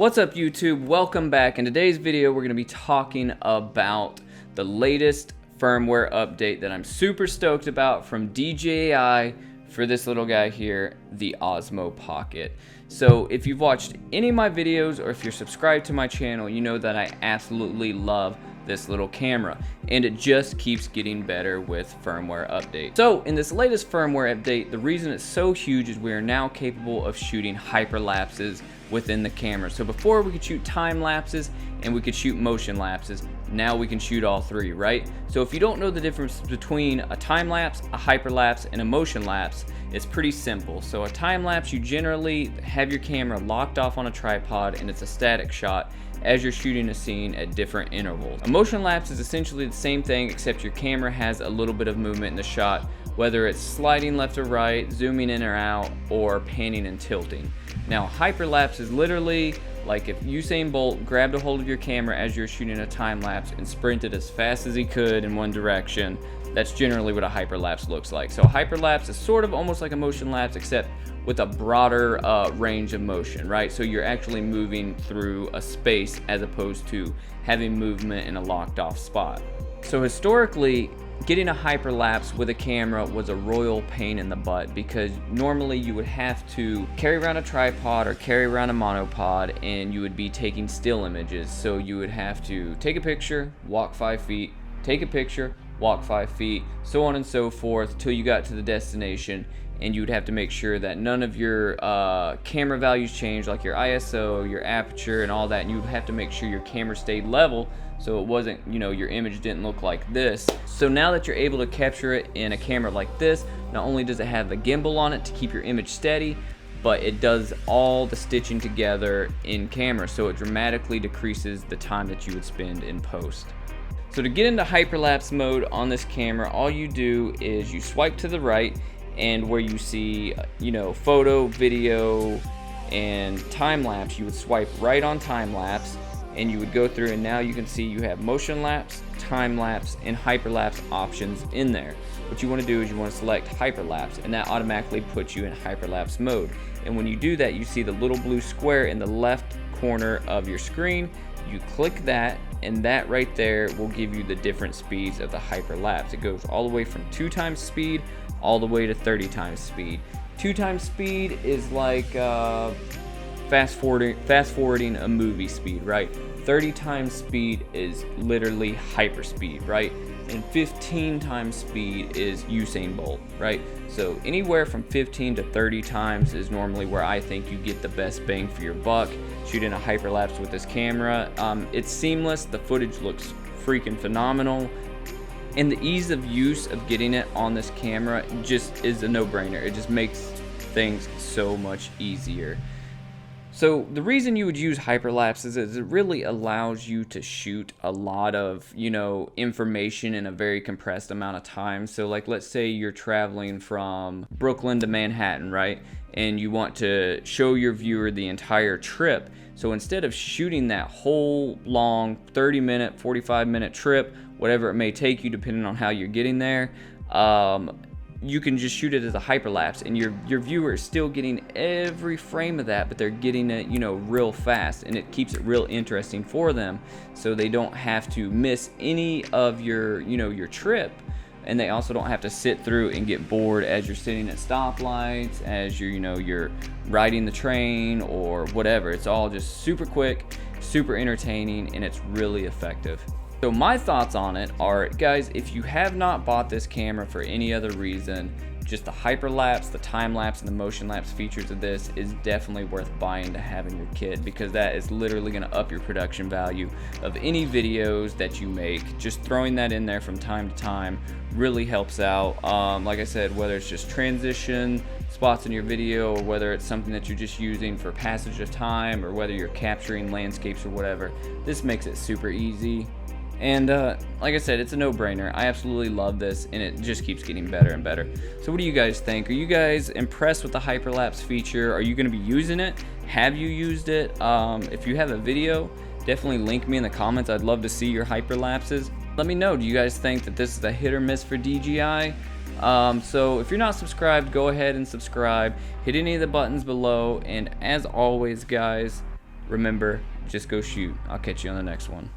What's up YouTube? Welcome back. In today's video we're going to be talking about the latest firmware update that I'm super stoked about from DJI for this little guy here, the OSMO Pocket. So if you've watched any of my videos or if you're subscribed to my channel, you know that I absolutely love this little camera, and it just keeps getting better with firmware updates. So in this latest firmware update, the reason it's so huge is we are now capable of shooting hyperlapses within the camera. So before we could shoot time lapses and we could shoot motion lapses, now we can shoot all three, right? So if you don't know the difference between a time lapse, a hyperlapse, and a motion lapse, it's pretty simple. So a time lapse, you generally have your camera locked off on a tripod and it's a static shot as you're shooting a scene at different intervals. A motion lapse is essentially the same thing, except your camera has a little bit of movement in the shot, whether it's sliding left or right, zooming in or out, or panning and tilting. Now hyperlapse is literally like if Usain Bolt grabbed a hold of your camera as you're shooting a time lapse and sprinted as fast as he could in one direction. That's generally what a hyperlapse looks like. So a hyperlapse is sort of almost like a motion lapse, except with a broader range of motion, right? So you're actually moving through a space as opposed to having movement in a locked off spot. So historically, getting a hyperlapse with a camera was a royal pain in the butt, because normally you would have to carry around a tripod or carry around a monopod and you would be taking still images. So you would have to take a picture, walk 5 feet, take a picture, walk 5 feet, so on and so forth till you got to the destination, and you would have to make sure that none of your camera values changed, like your ISO, your aperture, and all that, and you would have to make sure your camera stayed level so it wasn't, you know, your image didn't look like this. So now that you're able to capture it in a camera like this, not only does it have the gimbal on it to keep your image steady, but it does all the stitching together in camera, so it dramatically decreases the time that you would spend in post. So to get into hyperlapse mode on this camera, all you do is you swipe to the right, and where you see, you know, photo, video, and time lapse, you would swipe right on time lapse, and you would go through, and now you can see you have motion lapse, time lapse, and hyperlapse options in there. What you want to do is you want to select hyperlapse, and that automatically puts you in hyperlapse mode. And when you do that, you see the little blue square in the left corner of your screen. You click that, and that right there will give you the different speeds of the hyperlapse. It goes all the way from 2 times speed all the way to 30 times speed. 2 times speed is like fast forwarding a movie speed, right? 30 times speed is literally hyperspeed, right? And 15 times speed is Usain Bolt, right? So anywhere from 15 to 30 times is normally where I think you get the best bang for your buck shooting a hyperlapse with this camera. It's seamless, the footage looks freaking phenomenal, and the ease of use of getting it on this camera just is a no-brainer. It just makes things so much easier. So the reason you would use hyperlapse is it really allows you to shoot a lot of, you know, information in a very compressed amount of time. So like, let's say you're traveling from Brooklyn to Manhattan, right? And you want to show your viewer the entire trip. So instead of shooting that whole long 30-minute, 45-minute trip, whatever it may take you depending on how you're getting there, you can just shoot it as a hyperlapse, and your viewer is still getting every frame of that, but they're getting it, you know, real fast, and it keeps it real interesting for them, so they don't have to miss any of your, you know, your trip, and they also don't have to sit through and get bored as you're sitting at stoplights, as you're, you know, you're riding the train or whatever. It's all just super quick, super entertaining, and it's really effective. So my thoughts on it are, guys, if you have not bought this camera for any other reason, just the hyperlapse, the time lapse, and the motion lapse features of this is definitely worth buying to have in your kit, because that is literally going to up your production value of any videos that you make. Just throwing that in there from time to time really helps out. Like I said, whether it's just transition spots in your video, or whether it's something that you're just using for passage of time, or whether you're capturing landscapes or whatever, this makes it super easy. And like I said, it's a no-brainer. I absolutely love this, and it just keeps getting better and better. So what do you guys think? Are you guys impressed with the hyperlapse feature? Are you going to be using it? Have you used it? If you have a video, definitely link me in the comments. I'd love to see your hyperlapses. Let me know, do you guys think that this is a hit or miss for DJI? So if you're not subscribed, go ahead and subscribe. Hit any of the buttons below, and as always, guys, remember, just go shoot. I'll catch you on the next one.